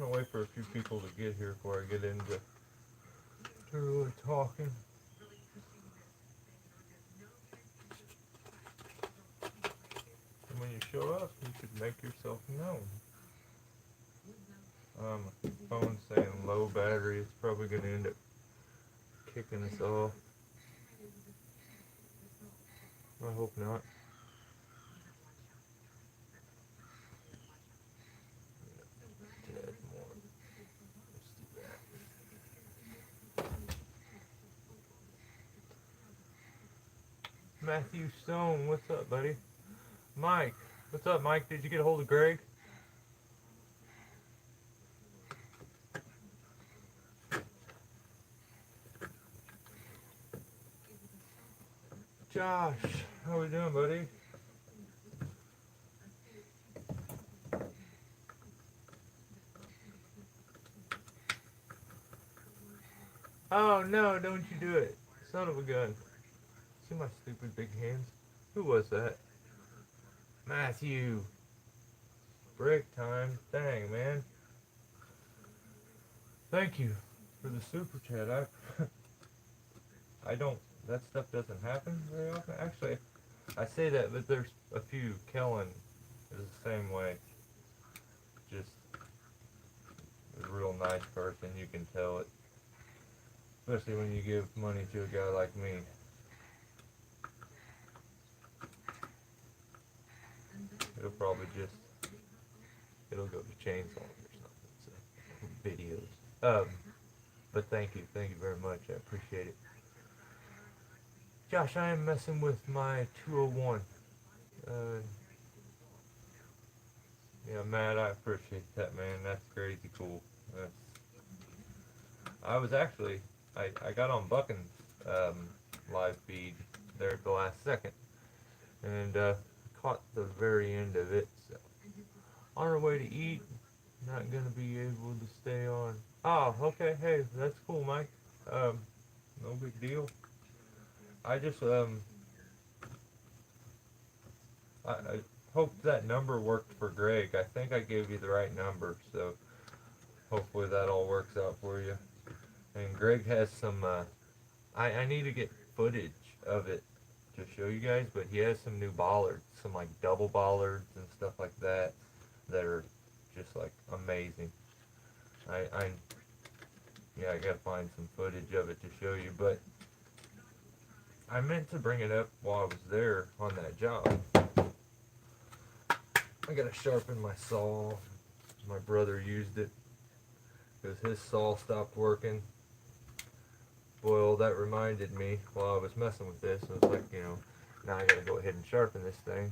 gonna wait for a few people to get here before I get into really talking. And when you show up, you should make yourself known. Phone's saying low battery. It's probably gonna end up kicking us off. I hope not. Tad more. Let's do that. Matthew Stone, what's up, buddy? Mike, what's up, Mike? Did you get a hold of Greg? Josh, how we doing, buddy? Oh no, don't you do it. Son of a gun. See my stupid big hands? Who was that? Matthew. Break time. Dang, man. Thank you for the super chat. I don't, that stuff doesn't happen very often. Actually, I say that, but there's a few. Kellen is the same way. Just a real nice person, you can tell it. Especially when you give money to a guy like me. It'll probably just, it'll go to chainsaw or something, so, videos. But thank you very much, I appreciate it. Josh, I am messing with my 201. Yeah, Matt, I appreciate that, man. That's crazy cool. I was actually, I got on Buckin's live feed there at the last second, and caught the very end of it. So, on our way to eat, not gonna be able to stay on. Oh, okay, hey, that's cool, Mike. No big deal. I just I hope that number worked for Greg. I think I gave you the right number, so hopefully that all works out for you. And Greg has some, I need to get footage of it to show you guys, but he has some new bollards, some like double bollards and stuff like that, that are just like amazing. Yeah, I gotta find some footage of it to show you, but I meant to bring it up while I was there on that job. I gotta sharpen my saw. My brother used it because his saw stopped working. Well, that reminded me while I was messing with this. I was like, you know, now I gotta go ahead and sharpen this thing.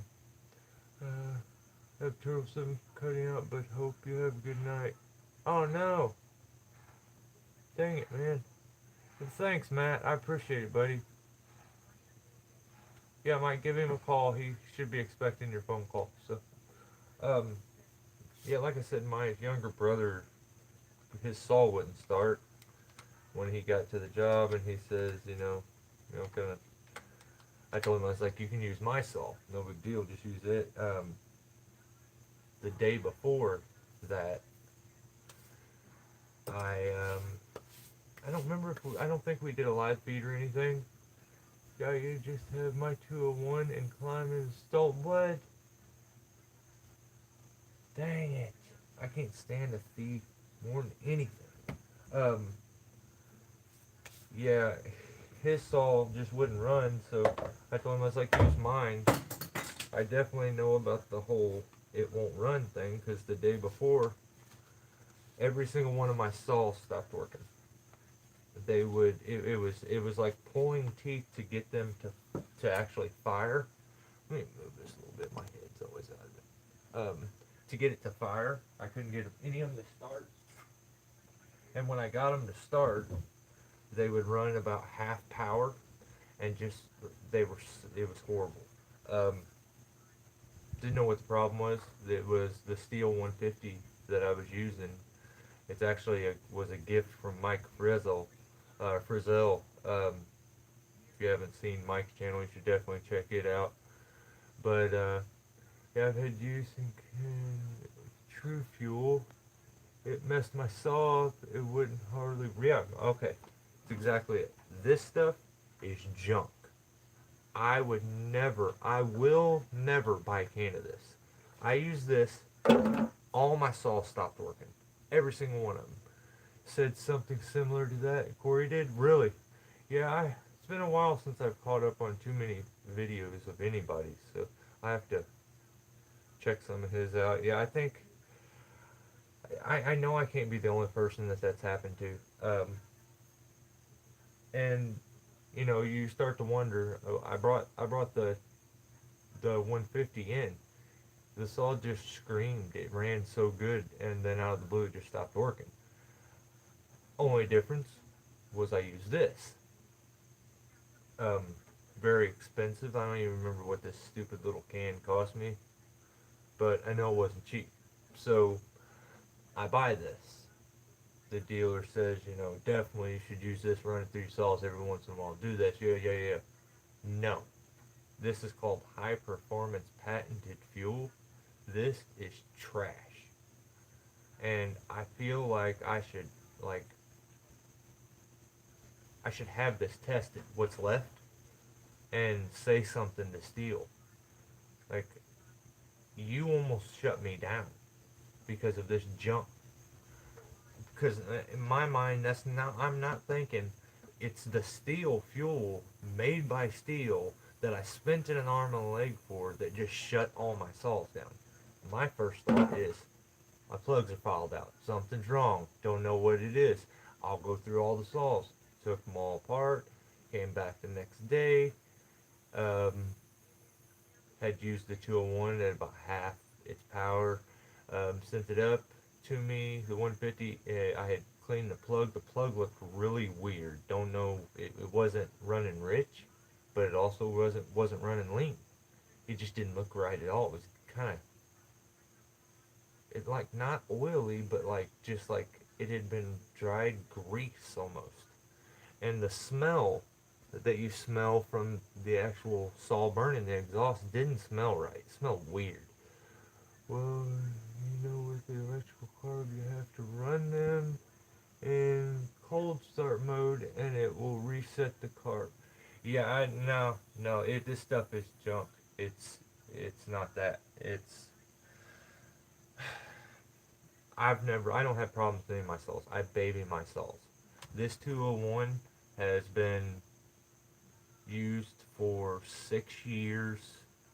Have turtle 7 cutting out, but hope you have a good night. Oh no! Dang it, man. But thanks, Matt. I appreciate it, buddy. Yeah, Mike, give him a call. He should be expecting your phone call. So, yeah, like I said, my younger brother, his saw wouldn't start when he got to the job, and he says, kind of. I told him, I was like, you can use my saw, no big deal, just use it. The day before that, I don't remember if I don't think we did a live feed or anything. Yeah, you just have my 201 and climb installed. What? Dang it. I can't stand a thief more than anything. Yeah, his saw just wouldn't run, so I told him, I was like, use mine. I definitely know about the whole it won't run thing, because the day before, every single one of my saws stopped working. They would, it was like pulling teeth to get them to actually fire. Let me move this a little bit, my head's always out of it. To get it to fire, I couldn't get any of them to start. And when I got them to start, they would run about half power, and just, it was horrible. Didn't know what the problem was. It was the Stihl 150 that I was using. It's actually was a gift from Mike Frizzell. If you haven't seen Mike's channel, you should definitely check it out. But yeah, I've had use in True Fuel. it messed my saw up. It wouldn't hardly. Yeah, okay. That's exactly it. This stuff is junk. I will never buy a can of this. I use this, all my saws stopped working. Every single one of them. Said something similar to that. Corey did? Really? Yeah, it's been a while since I've caught up on too many videos of anybody, so I have to check some of his out. Yeah, I think, I know I can't be the only person that's happened to. And, you start to wonder, oh, I brought the 150 in. The saw just screamed. It ran so good, and then out of the blue, it just stopped working. Only difference was I used this. Um, Very expensive. I don't even remember what this stupid little can cost me, but I know it wasn't cheap. So I buy this. The dealer says, definitely you should use this running through your saws every once in a while. Do this. Yeah, yeah, yeah. No. This is called high performance patented fuel. This is trash. And I feel like like I should have this tested, what's left, and say something to Stihl. Like, you almost shut me down because of this junk. Because in my mind, I'm not thinking it's the Stihl fuel made by Stihl that I spent an arm and a leg for that just shut all my saws down. My first thought is, my plugs are fouled out. Something's wrong. Don't know what it is. I'll go through all the saws. Took them all apart. Came back the next day. Um, had used the 201 at about half its power. Sent it up to me. The 150, I had cleaned the plug. The plug looked really weird. Don't know. It wasn't running rich, but it also wasn't running lean. It just didn't look right at all. It was kind of, it like not oily, but like just like it had been dried grease almost. And the smell that you smell from the actual saw burning the exhaust didn't smell right. It smelled weird. Well, with the electrical carb, you have to run them in cold start mode, and it will reset the carb. Yeah, no, this stuff is junk. It's it's not that. I don't have problems with any of my saws. I baby my saws. This 201 has been used for 6 years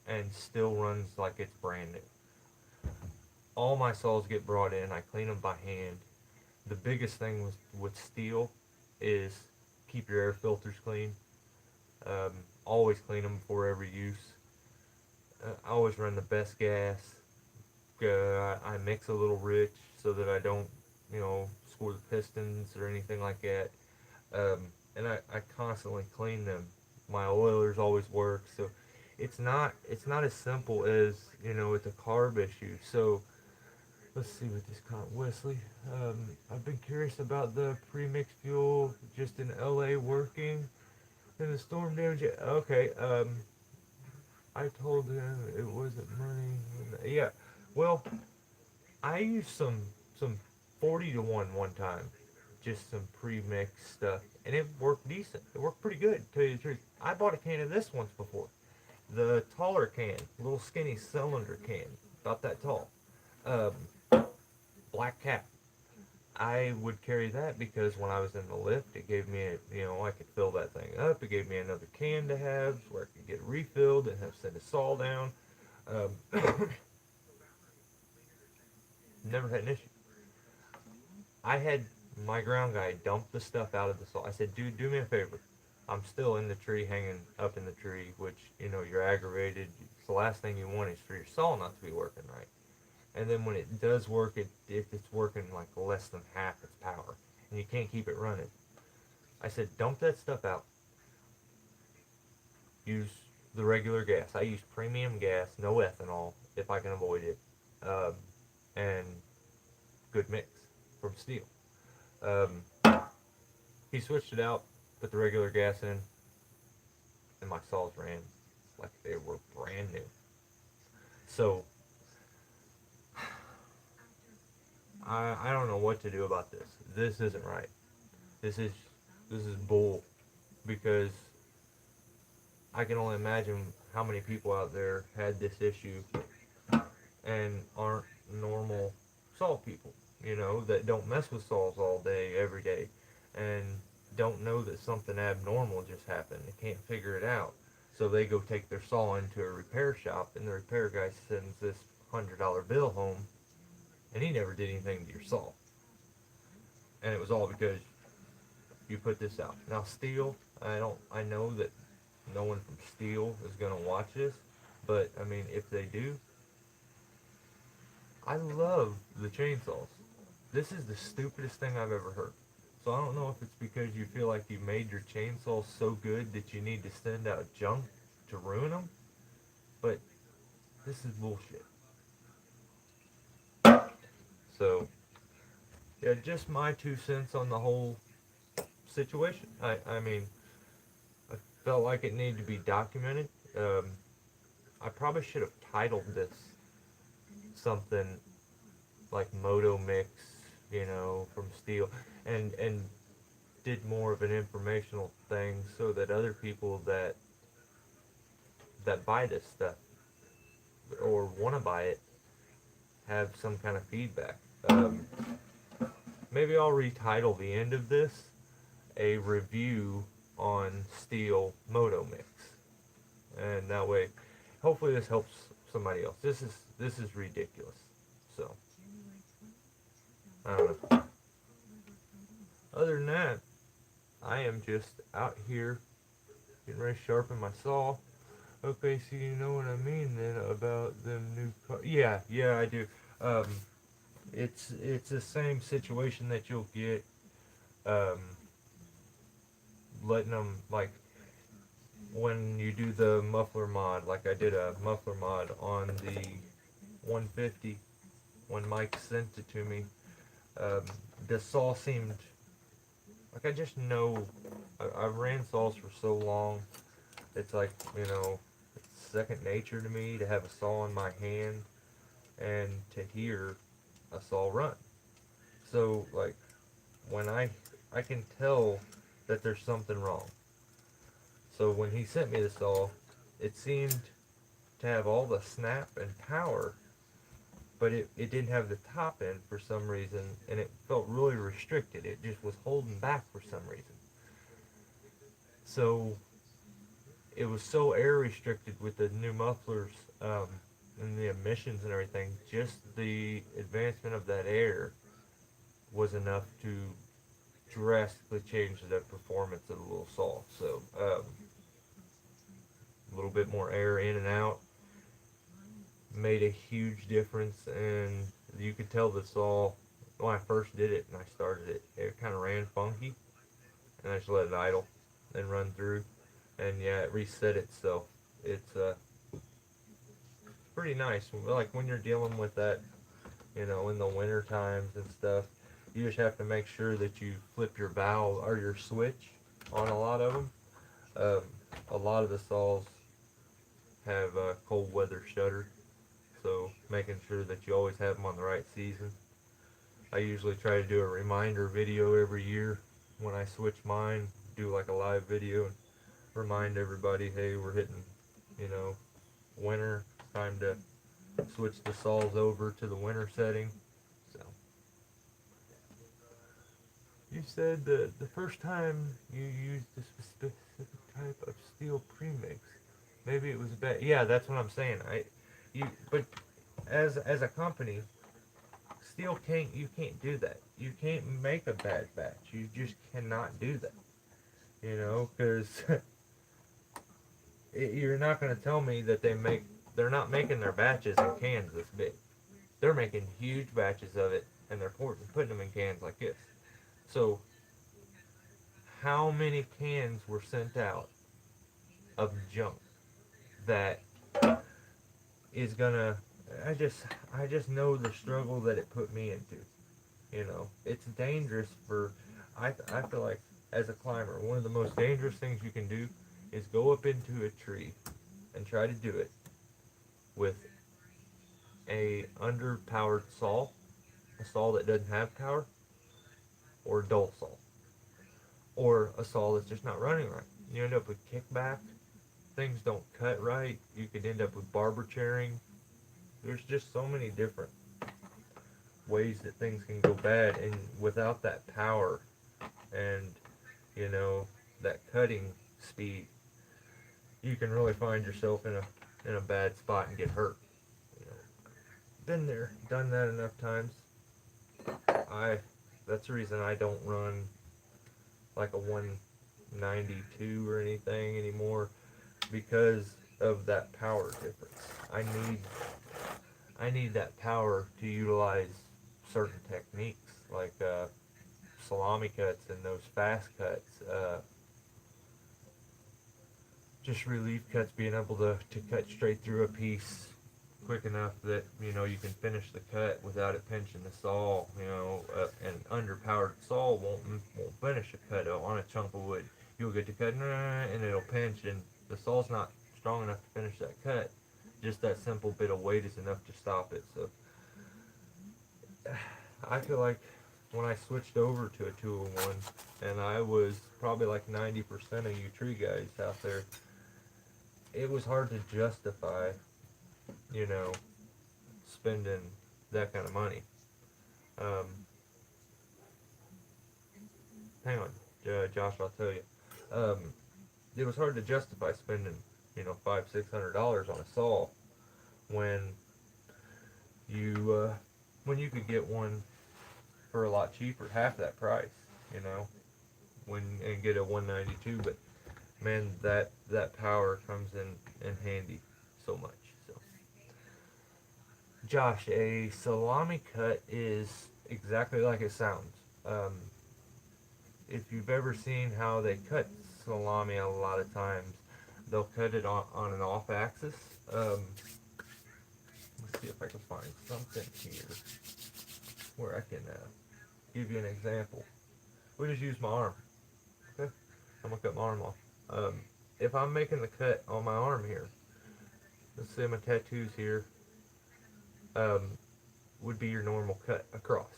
and still runs like it's brand new. All my saws get brought in. I clean them by hand. The biggest thing with Stihl is keep your air filters clean. Always clean them before every use. I always run the best gas. I mix a little rich so that I don't, score the pistons or anything like that. And I constantly clean them. My oilers always work, so it's not as simple as it's a carb issue. So let's see what this caught. Wesley, I've been curious about the pre-mixed fuel just in LA working and the storm damage. Okay, I told him it wasn't money. Yeah, well, I used some 40 to 1 one time, just some pre-mixed stuff, and it worked decent. It worked pretty good, to tell you the truth. I bought a can of this once before, the taller can, little skinny cylinder can, about that tall. Um, Black cap. I would carry that because when I was in the lift, it gave me I could fill that thing up. It gave me another can to have where I could get refilled and have set a saw down. Um, Never had an issue. I had my ground guy dump the stuff out of the saw. I said, dude, do me a favor. I'm still in the tree, hanging up in the tree, which, you're aggravated. It's the last thing you want is for your saw not to be working right. And then when it does work, if it's working like less than half its power, and you can't keep it running. I said, dump that stuff out. Use the regular gas. I use premium gas, no ethanol, if I can avoid it. And good mix from Stihl. He switched it out, put the regular gas in, and my saws ran like they were brand new. So I don't know what to do about this. This isn't right. This is this is bull, because I can only imagine how many people out there had this issue and aren't normal saw people, that don't mess with saws all day, every day, and don't know that something abnormal just happened. They can't figure it out. So they go take their saw into a repair shop, and the repair guy sends this $100 bill home, and he never did anything to your saw. And it was all because you put this out. Now, Stihl, I know that no one from Stihl is going to watch this, but I mean, if they do, I love the chainsaws. This is the stupidest thing I've ever heard. So I don't know if it's because you feel like you made your chainsaws so good that you need to send out junk to ruin them, but this is bullshit. So, yeah, just my 2 cents on the whole situation. I mean, I felt like it needed to be documented. I probably should have titled this something like Motomix, from Stihl, and did more of an informational thing so that other people that buy this stuff or want to buy it have some kind of feedback. Maybe I'll retitle the end of this a review on Stihl Motomix, and that way, hopefully, this helps somebody else. This is ridiculous. So I don't know. Other than that, I am just out here getting ready to sharpen my saw. Okay, so you know what I mean then about them new cars. Yeah, I do. Um, it's the same situation that you'll get, um, letting them, like, when you do the muffler mod. Like, I did a muffler mod on the 150 when Mike sent it to me. Um, the saw seemed like, I just know, I ran saws for so long. It's like, it's second nature to me to have a saw in my hand and to hear a saw run. So, like, when I can tell that there's something wrong. So when he sent me the saw, it seemed to have all the snap and power, but it didn't have the top end for some reason, and it felt really restricted. It just was holding back for some reason. So it was so air restricted with the new mufflers, and the emissions and everything. Just the advancement of that air was enough to drastically change the performance of the little saw. So a little bit more air in and out made a huge difference, and you could tell the saw when I first did it and I started it. It kind of ran funky, and I just let it idle and run through, and yeah, it reset itself. It's pretty nice. Like when you're dealing with that, in the winter times and stuff, you just have to make sure that you flip your valve or your switch on a lot of them. Um, a lot of the saws have cold weather shutter, so making sure that you always have them on the right season. I usually try to do a reminder video every year when I switch mine, do like a live video and remind everybody, hey, we're hitting, winter, time to switch the saws over to the winter setting. So you said the first time you used this specific type of Stihl premix, maybe it was bad. Yeah, that's what I'm saying. But as a company, Stihl you can't do that. You can't make a bad batch. You just cannot do that. Because you're not going to tell me that they're not making their batches in cans this big. They're making huge batches of it, and they're putting them in cans like this. So, how many cans were sent out of junk that is gonna? I just know the struggle that it put me into. It's dangerous for. I feel like as a climber, one of the most dangerous things you can do is go up into a tree and try to do it with a underpowered saw a saw that doesn't have power, or a dull saw, or a saw that's just not running right. You end up with kickback, things don't cut right, you could end up with barber chairing. There's just so many different ways that things can go bad, and without that power and, you know, that cutting speed, you can really find yourself in a bad spot and get hurt. You know, been there, done that enough times. I That's the reason I don't run like a 192 or anything anymore, because of that power difference. I need that power to utilize certain techniques like salami cuts and those fast cuts, just relief cuts, being able to cut straight through a piece quick enough that, you know, you can finish the cut without it pinching the saw. You know, an underpowered saw won't finish a cut on a chunk of wood. You'll get to cut and it'll pinch, and the saw's not strong enough to finish that cut. Just that simple bit of weight is enough to stop it. So I feel like when I switched over to a 201, and I was probably like 90% of you tree guys out there, it was hard to justify, you know, spending that kind of money. Um, Hang on, Josh, I'll tell you. Um, it was hard to justify spending, you know, $500-600 on a saw when you when you could get one for a lot cheaper, half that price, you know, and get a 192. But man, that power comes in handy so much. So, Josh, a salami cut is exactly like it sounds. If you've ever seen how they cut salami, a lot of times they'll cut it on an off axis. Let's see if I can find something here where I can give you an example. We just use my arm. Okay, I'm gonna cut my arm off. If I'm making the cut on my arm here, let's say my tattoos here, would be your normal cut across.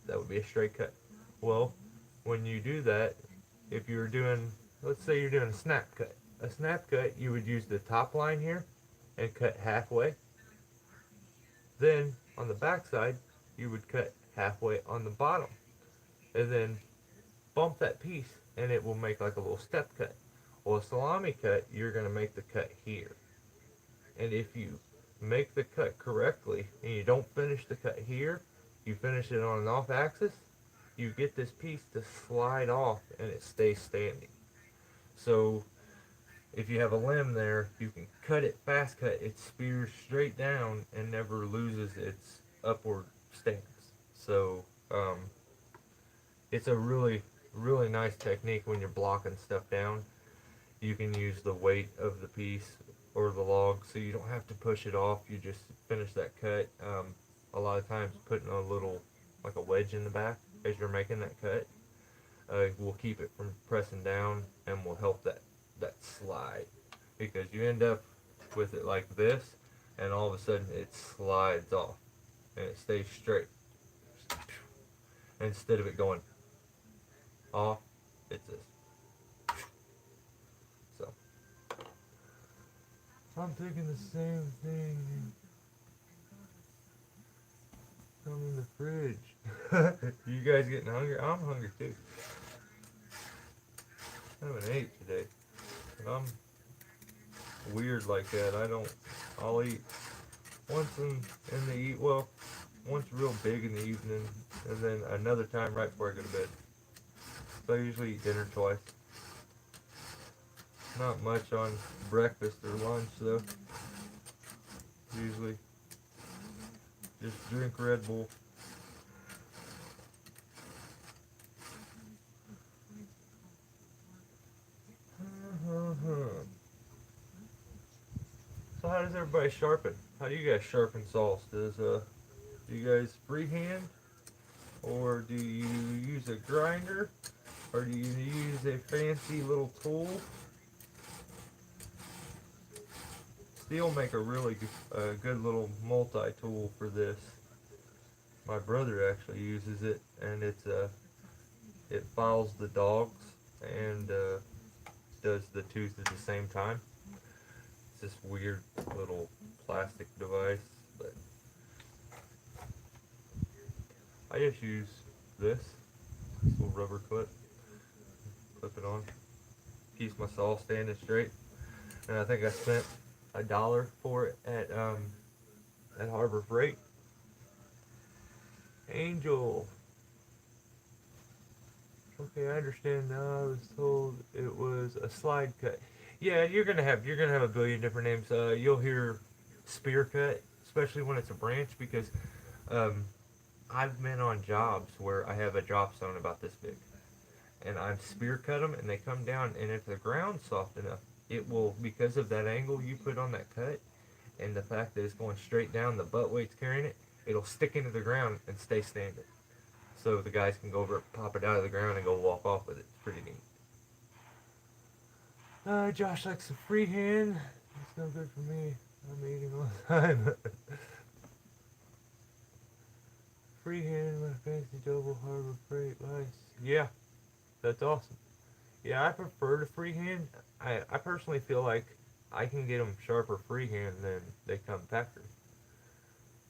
That would be a straight cut. Well, when you do that, if you're doing, let's say you're doing a snap cut, you would use the top line here and cut halfway. Then on the back side, you would cut halfway on the bottom, and then bump that piece, and it will make like a little step cut. Well, a salami cut, you're going to make the cut here. And if you make the cut correctly and you don't finish the cut here, you finish it on an off axis, you get this piece to slide off and it stays standing. So if you have a limb there, you can cut it fast cut, it spears straight down and never loses its upward stance. So it's a really, really nice technique when you're blocking stuff down. You can use the weight of the piece or the log, so you don't have to push it off. You just finish that cut. A lot of times putting a little, like a wedge in the back as you're making that cut, will keep it from pressing down and will help that slide, because you end up with it like this and all of a sudden it slides off and it stays straight. Instead of it going off, it's this. So I'm thinking the same thing. Come in the fridge. You guys getting hungry? I'm hungry too. I haven't ate today. I'm weird like that. I'll eat once in the once real big in the evening, and then another time right before I go to bed. So I usually eat dinner twice. Not much on breakfast or lunch though. Usually just drink Red Bull. So how does everybody sharpen? How do you guys sharpen saws? Do you guys freehand, or do you use a grinder, or do you use a fancy little tool? Stihl make a really good little multi-tool for this. My brother actually uses it, and it files the dogs and does the tooth at the same time. It's this weird little plastic device, but I just use this little rubber clip, clip it on, keeps my saw standing straight, and I think I spent $1 for it at Harbor Freight. Angel. Okay, I understand now. I was told it was a slide cut. Yeah, you're gonna have a billion different names. You'll hear spear cut, especially when it's a branch, because um, I've been on jobs where I have a drop zone about this big, and I've spear cut them, and they come down, and if the ground's soft enough, it will, because of that angle you put on that cut, and the fact that it's going straight down, the butt weight's carrying it, it'll stick into the ground and stay standing. So the guys can go over it, pop it out of the ground, and go walk off with it. It's pretty neat. Josh likes some freehand. It's no good for me. I'm eating all the time. Freehand, my fancy double Harbor Freight lice. Yeah, that's awesome. Yeah, I prefer to freehand. I personally feel like I can get them sharper freehand than they come factory.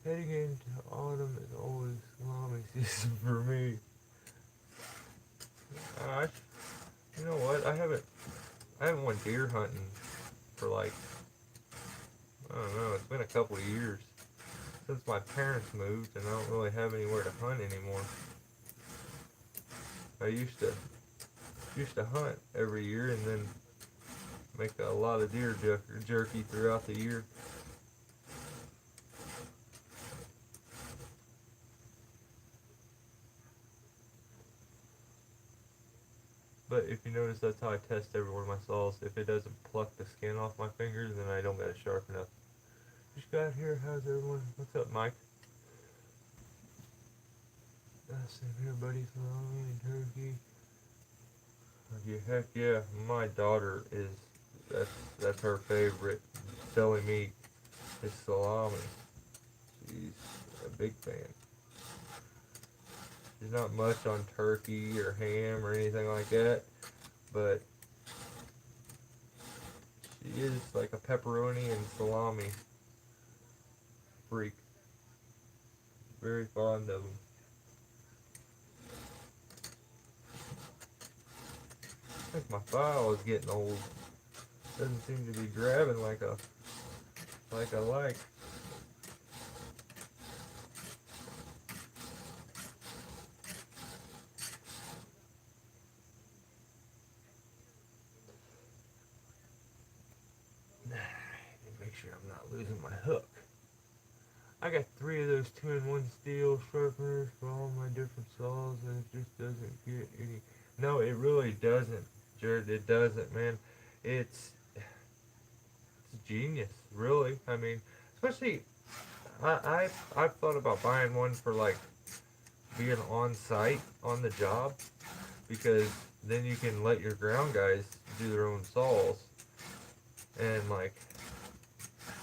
Heading into autumn is always salami season for me. You know what? I haven't went deer hunting for like, I don't know, it's been a couple of years since my parents moved, and I don't really have anywhere to hunt anymore. I used to hunt every year and then make a lot of deer jerky throughout the year. But if you notice, that's how I test every one of my saws. If it doesn't pluck the skin off my fingers, then I don't got it sharp enough. Just got here. How's everyone? What's up, Mike? Same here, buddy. Salami and turkey. Yeah, heck yeah. My daughter that's her favorite deli meat is salami. She's a big fan. She's not much on turkey or ham or anything like that, but she is like a pepperoni and salami freak. Very fond of them. I think my file is getting old. Doesn't seem to be grabbing like I like. Make sure I'm not losing my hook. I got 3 of those 2-in-1 Stihl sharpeners for all my different saws, and it just doesn't get any. No, it really doesn't, Jared. It doesn't, man. It's genius, really. I mean, especially I've thought about buying one for like being on site on the job, because then you can let your ground guys do their own saws, and like.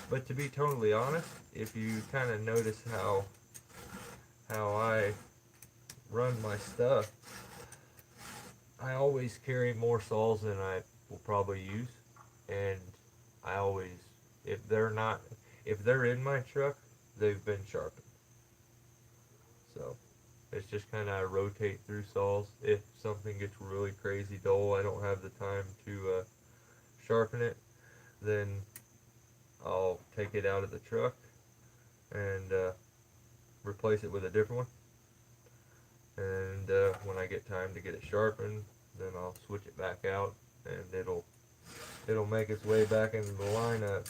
But to be totally honest, if you kind of notice how I run my stuff, I always carry more saws than I will probably use, and I always, if they're in my truck, they've been sharpened. So it's just kind of rotate through saws. If something gets really crazy dull, I don't have the time to sharpen it, then I'll take it out of the truck and replace it with a different one. And when I get time to get it sharpened, then I'll switch it back out, and it'll make its way back into the lineup.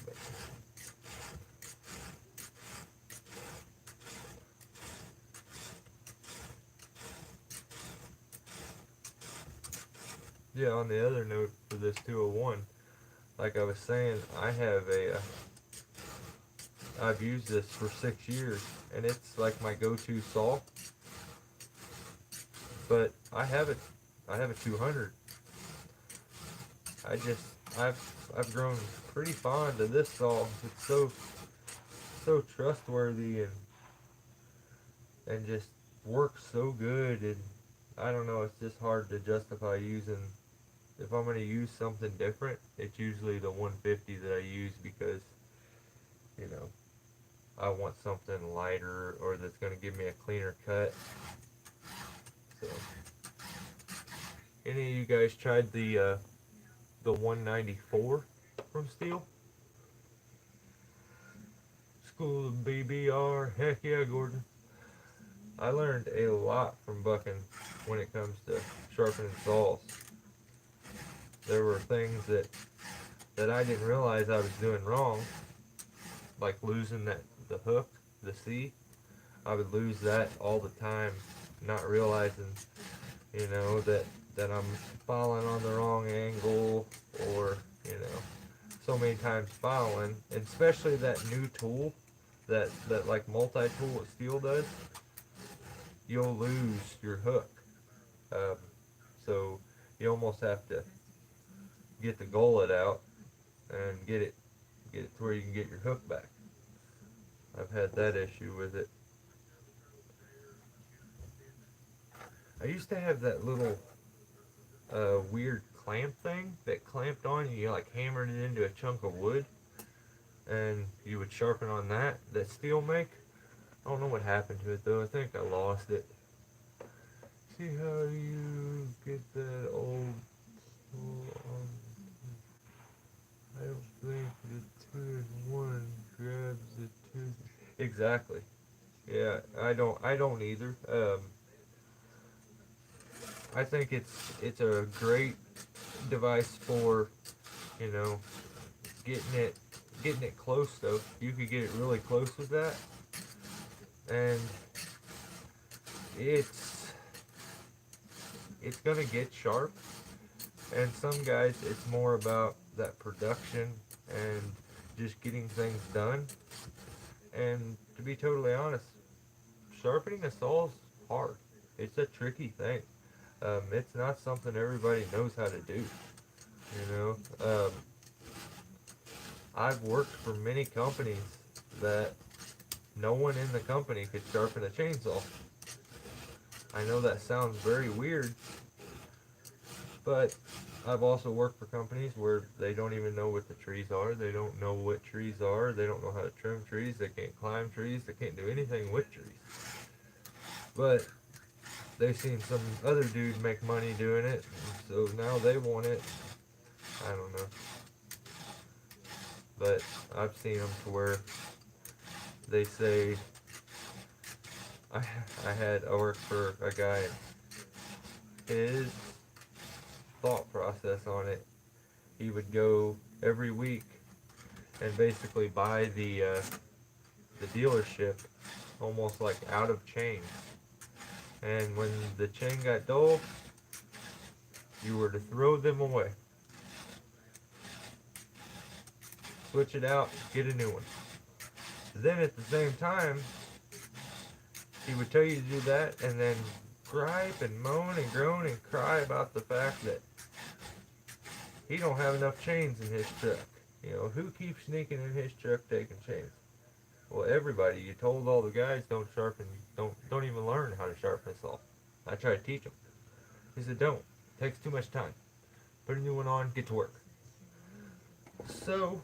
Yeah, on the other note for this 201, like I was saying, I've used this for 6 years, and it's like my go-to saw. But I have a 200. I've grown pretty fond of this saw. It's so trustworthy, and and just works so good. And I don't know, it's just hard to justify using. If I'm going to use something different, it's usually the 150 that I use because, you know, I want something lighter or that's going to give me a cleaner cut. So, any of you guys tried the 194 from Stihl? School of BBR, heck yeah, Gordon. I learned a lot from bucking when it comes to sharpening saws. There were things that I didn't realize I was doing wrong, like losing the hook, the C. I would lose that all the time, not realizing, that I'm filing on the wrong angle, or, so many times filing, and especially that new tool, that like multi-tool what Stihl does, you'll lose your hook. Um, so you almost have to get the gullet out and get it to where you can get your hook back. I've had that issue with it. I used to have that little weird clamp thing that clamped on you, like hammered it into a chunk of wood, and you would sharpen on that Stihl make. I don't know what happened to it though. I think I lost it. See how you get that old tool on. I don't think the 2-in-1 grabs the two. Exactly. Yeah, I don't either. I think it's a great device for, you know, getting it close though. You could get it really close with that, and it's it's gonna get sharp. And some guys, it's more about that production and just getting things done. And to be totally honest, sharpening a saw is hard. It's a tricky thing. It's not something everybody knows how to do. You know, I've worked for many companies that no one in the company could sharpen a chainsaw. I know that sounds very weird, but I've also worked for companies where they don't even know what the trees are. They don't know what trees are. They don't know how to trim trees. They can't climb trees. They can't do anything with trees. But they've seen some other dude make money doing it, so now they want it. I don't know. But I've seen them to where they say, I worked for a guy, his thought process on it, he would go every week and basically buy the dealership almost like out of chain. And when the chain got dull, you were to throw them away. Switch it out, get a new one. Then at the same time, he would tell you to do that and then gripe and moan and groan and cry about the fact that he don't have enough chains in his truck. You know, who keeps sneaking in his truck taking chains? Well, everybody. You told all the guys don't sharpen, don't even learn how to sharpen a saw. I tried to teach them. He said, don't. It takes too much time. Put a new one on, get to work. So,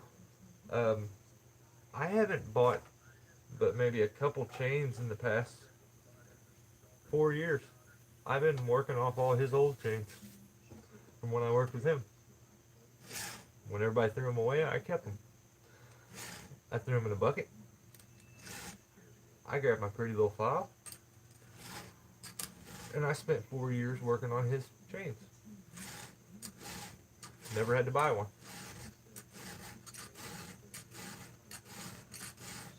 I haven't bought but maybe a couple chains in the past 4 years. I've been working off all his old chains from when I worked with him. When everybody threw them away, I kept them. I threw them in a bucket. I grabbed my pretty little file, and I spent 4 years working on his chains. Never had to buy one.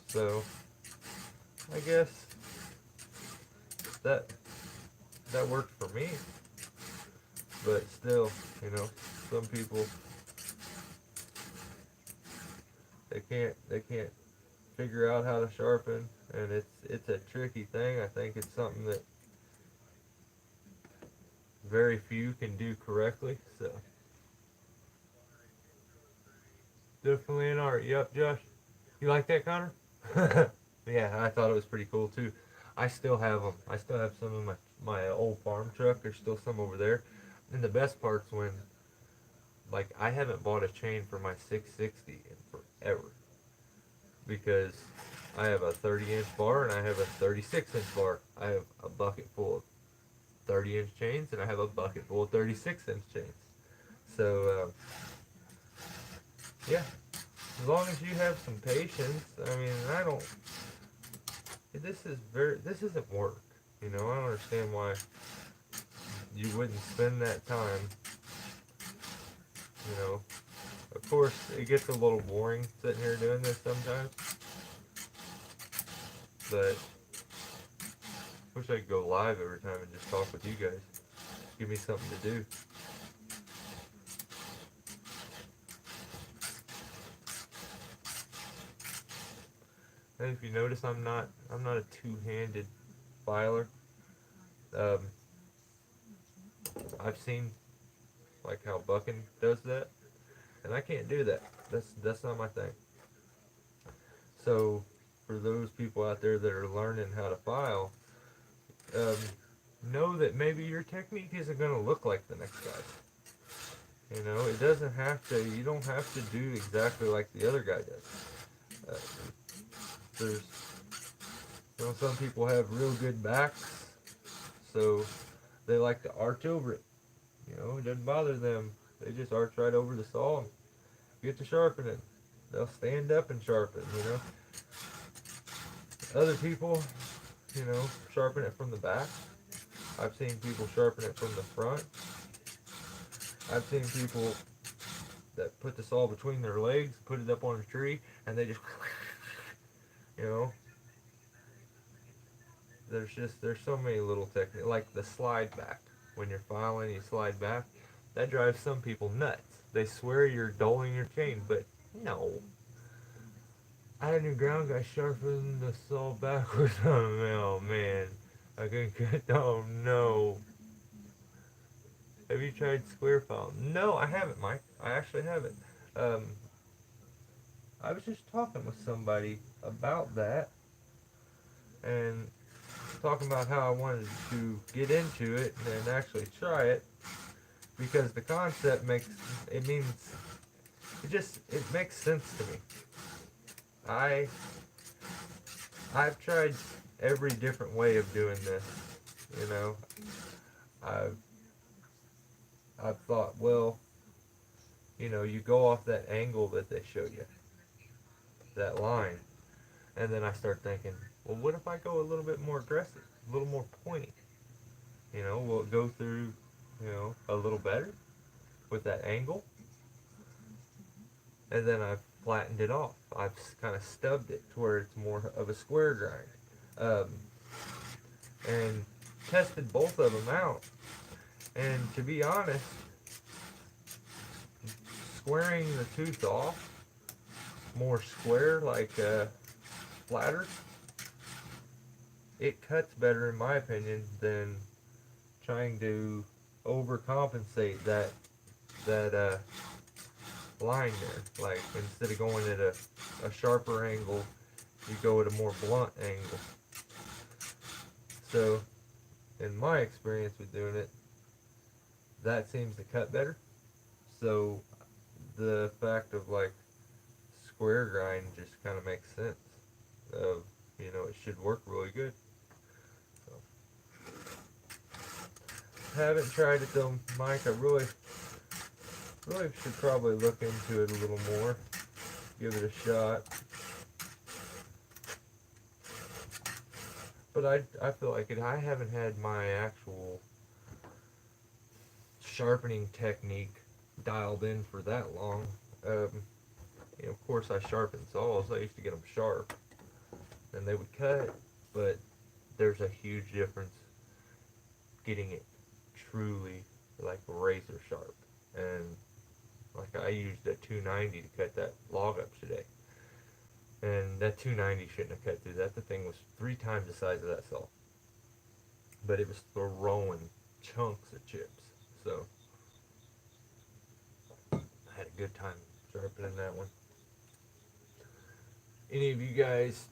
So, I guess that worked for me. But still, some people, they can't figure out how to sharpen, and it's a tricky thing. I think it's something that very few can do correctly. So definitely an art. Yep, Josh. You like that, Connor? Yeah, I thought it was pretty cool too. I still have them. I still have some of my old farm truck. There's still some over there. And the best part's when, like, I haven't bought a chain for my 660 in forever because I have a 30-inch bar and I have a 36-inch bar. I have a bucket full of 30-inch chains and I have a bucket full of 36-inch chains. So yeah, as long as you have some patience. I mean, I don't. This isn't work. You know, I don't understand why you wouldn't spend that time. You know, of course, it gets a little boring sitting here doing this sometimes, but I wish I could go live every time and just talk with you guys. Give me something to do. And if you notice, I'm not a two-handed filer. Um, I've seen like how Bucking does that, and I can't do that. That's not my thing. So for those people out there that are learning how to file, um, know that maybe your technique isn't going to look like the next guy's. You know, it doesn't have to. You don't have to do exactly like the other guy does. There's, you know, some people have real good backs, so they like to arch over it. You know, it doesn't bother them. They just arch right over the saw and get to sharpening. They'll stand up and sharpen. You know, other people, you know, sharpen it from the back. I've seen people sharpen it from the front. I've seen people that put the saw between their legs, put it up on a tree, and they just, you know, there's so many little techniques, like the slide back. When you're filing, you slide back. That drives some people nuts. They swear you're doling your chain, but no. I had a new ground guy sharpen the saw backwards. Oh man, I couldn't get. Oh no. Have you tried square file? No, I haven't, Mike. I actually haven't. Um, I was just talking with somebody about that and talking about how I wanted to get into it and actually try it because the concept it makes sense to me. I've tried every different way of doing this, you know. I've I've thought, well, you know, you go off that angle that they show you, that line, and then I start thinking, well, what if I go a little bit more aggressive, a little more pointy? You know, will it go through, you know, a little better with that angle? And then I've flattened it off. I've kind of stubbed it to where it's more of a square grind. And tested both of them out. And to be honest, squaring the tooth off, more square, like flatter, it cuts better in my opinion than trying to overcompensate that line there. Like instead of going at a sharper angle, you go at a more blunt angle. So in my experience with doing it, that seems to cut better. So the fact of like square grind just kind of makes sense. Of, you know, it should work really good. So, haven't tried it though, Mike. I really should probably look into it a little more. Give it a shot. But I feel like I haven't had my actual sharpening technique dialed in for that long. You know, of course, I sharpen saws. I used to get them sharp, and they would cut. But there's a huge difference getting it truly like razor sharp. And like I used a 290 to cut that log up today, and that 290 shouldn't have cut through that. The thing was 3 times the size of that saw, but it was throwing chunks of chips. So I had a good time sharpening that one. Any of you guys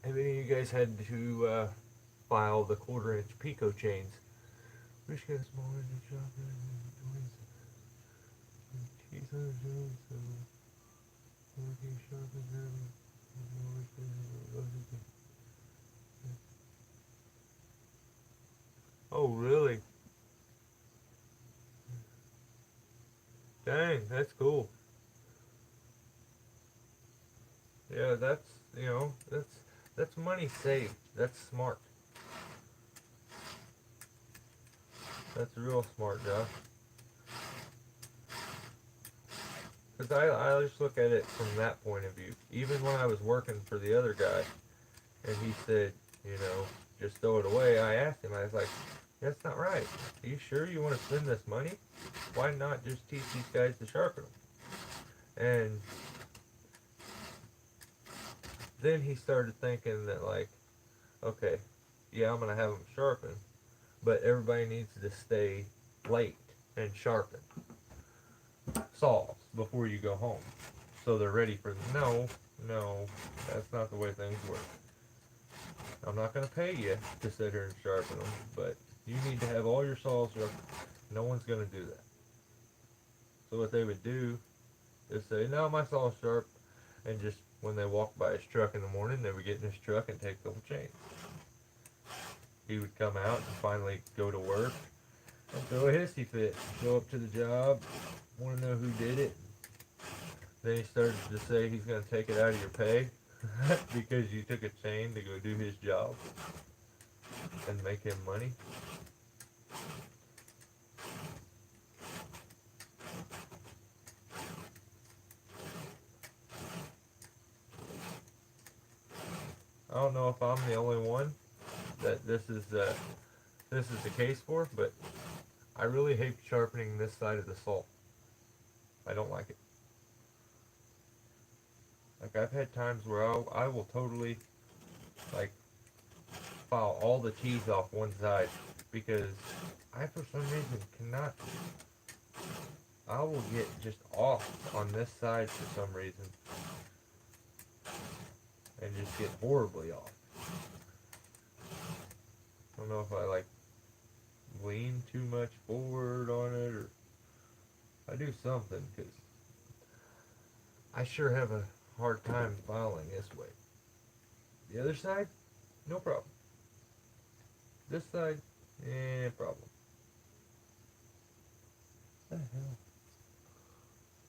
have any of you guys had to file the 1/4 inch Pico chains? Wish got a small engine shop teeth on the joint, so working sharp and heavy. Oh, really? Dang, that's cool. Yeah, that's, you know, that's money saved. That's smart. That's real smart, Josh. Because I just look at it from that point of view. Even when I was working for the other guy, and he said, you know, just throw it away, I asked him, I was like, that's not right. Are you sure you want to spend this money? Why not just teach these guys to sharpen them? And then he started thinking that, like, okay, yeah, I'm going to have them sharpened, but everybody needs to stay late and sharpen saws before you go home, so they're ready for no, that's not the way things work. I'm not going to pay you to sit here and sharpen them, but you need to have all your saws sharpened. No one's going to do that. So what they would do is say, no, my saw's sharp, and just when they walk by his truck in the morning, they would get in his truck and take the whole chain. He would come out and finally go to work and throw a hissy fit, show up to the job, want to know who did it. Then he started to say he's going to take it out of your pay because you took a chain to go do his job and make him money. I don't know if I'm the only one that this is the case for, but I really hate sharpening this side of the saw. I don't like it. Like, I've had times where I will totally, like, file all the teeth off one side because I, for some reason, cannot. I will get just off on this side for some reason and just get horribly off. I don't know if I, like, lean too much forward on it, or I do something, because I sure have a hard time filing this way. The other side, no problem. This side, problem. What the hell?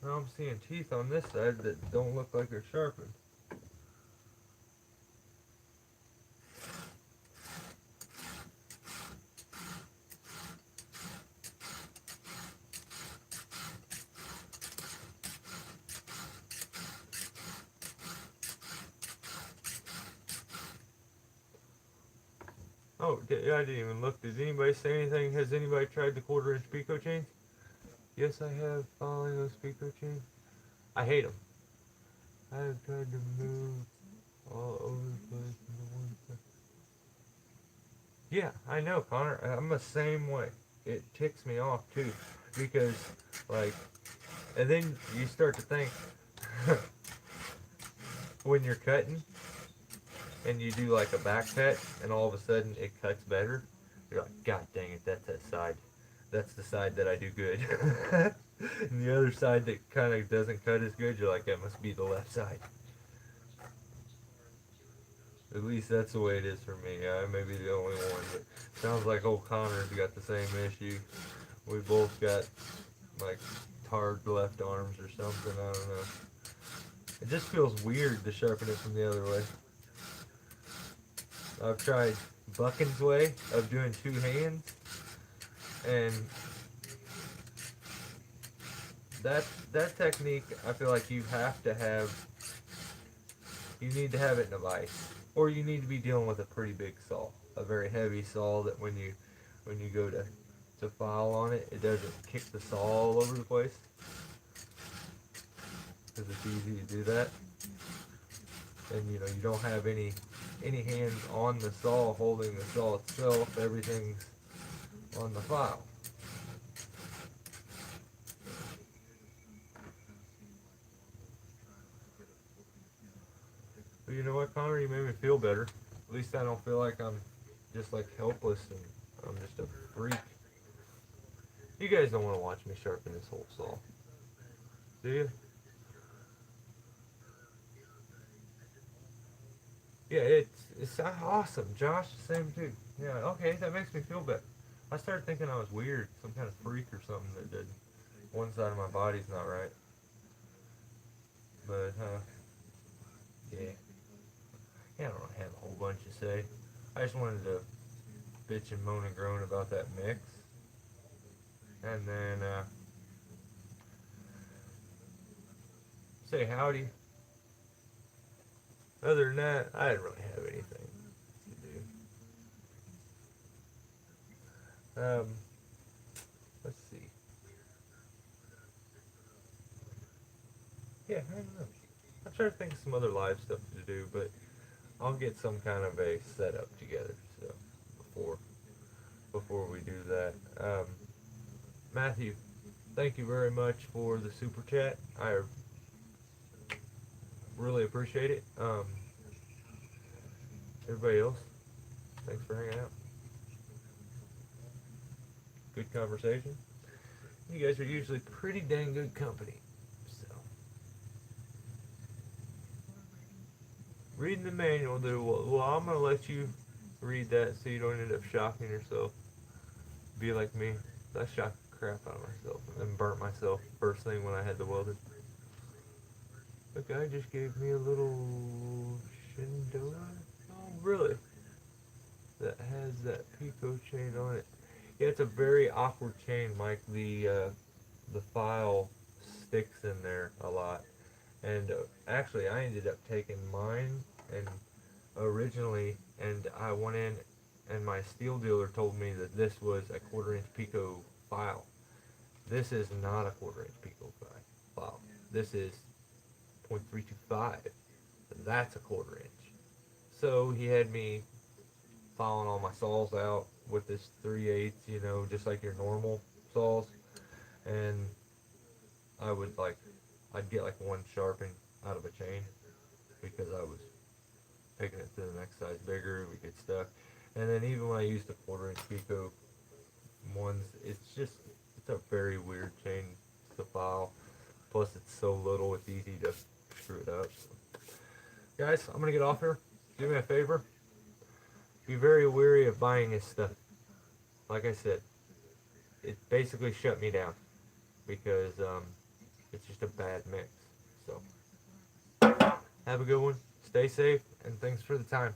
Now I'm seeing teeth on this side that don't look like they're sharpened. Oh, I didn't even look. Did anybody say anything? Has anybody tried the 1/4 inch Pico chains? Yes, I have, following those Pico chains. I hate them. I have tried to move all over the place into one second. Yeah, I know, Connor. I'm the same way. It ticks me off too, because, like, and then you start to think when you're cutting and you do like a back cut and all of a sudden it cuts better, you're like, God dang it, that's that side. That's the side that I do good. And the other side that kind of doesn't cut as good, you're like, that must be the left side. At least that's the way it is for me. I may be the only one, but sounds like old Connor's got the same issue. We both got like tarred left arms or something. I don't know. It just feels weird to sharpen it from the other way. I've tried Buckin's way of doing two hands, and that technique, I feel like you have to have. You need to have it in a vise, or you need to be dealing with a pretty big saw, a very heavy saw that when you go to file on it, it doesn't kick the saw all over the place, because it's easy to do that. And you know, you don't have any hands on the saw holding the saw itself. Everything's on the file. But you know what, Connor? You made me feel better. At least I don't feel like I'm just like helpless and I'm just a freak. You guys don't want to watch me sharpen this whole saw, do you? Yeah, it's awesome. Josh, the same too. Yeah, okay, that makes me feel better. I started thinking I was weird, some kind of freak or something that did one side of my body's not right. But yeah, yeah, I don't have a whole bunch to say. I just wanted to bitch and moan and groan about that mix, and then say howdy. Other than that, I didn't really have anything to do. Let's see. Yeah, I don't know. I'm trying to think of some other live stuff to do, but I'll get some kind of a setup together. So before before we do that, Matthew, thank you very much for the super chat. I really appreciate it. Everybody else, thanks for hanging out. Good conversation. You guys are usually pretty dang good company. So reading the manual, do well. I'm gonna let you read that so you don't end up shocking yourself. Be like me. I shocked the crap out of myself and burnt myself first thing when I had the welded. The guy just gave me a little Shindo. Oh, really? That has that Pico chain on it. Yeah, it's a very awkward chain, Mike. The file sticks in there a lot. And actually, I ended up taking mine and originally, and I went in, and my Stihl dealer told me that this was a quarter-inch Pico file. This is not a quarter-inch Pico file. This is 0.325. That's a quarter inch. So he had me filing all my saws out with this 3/8, just like your normal saws, and I would I'd get like one sharpen out of a chain because I was taking it to the next size bigger, we get stuck. And then even when I use the quarter-inch Pico ones, it's a very weird chain to file. Plus, it's so little, it's easy to screw it up. So. Guys, I'm gonna get off here. Do me a favor. Be very wary of buying this stuff. Like I said, it basically shut me down because it's just a bad mix. So, have a good one. Stay safe, and thanks for the time.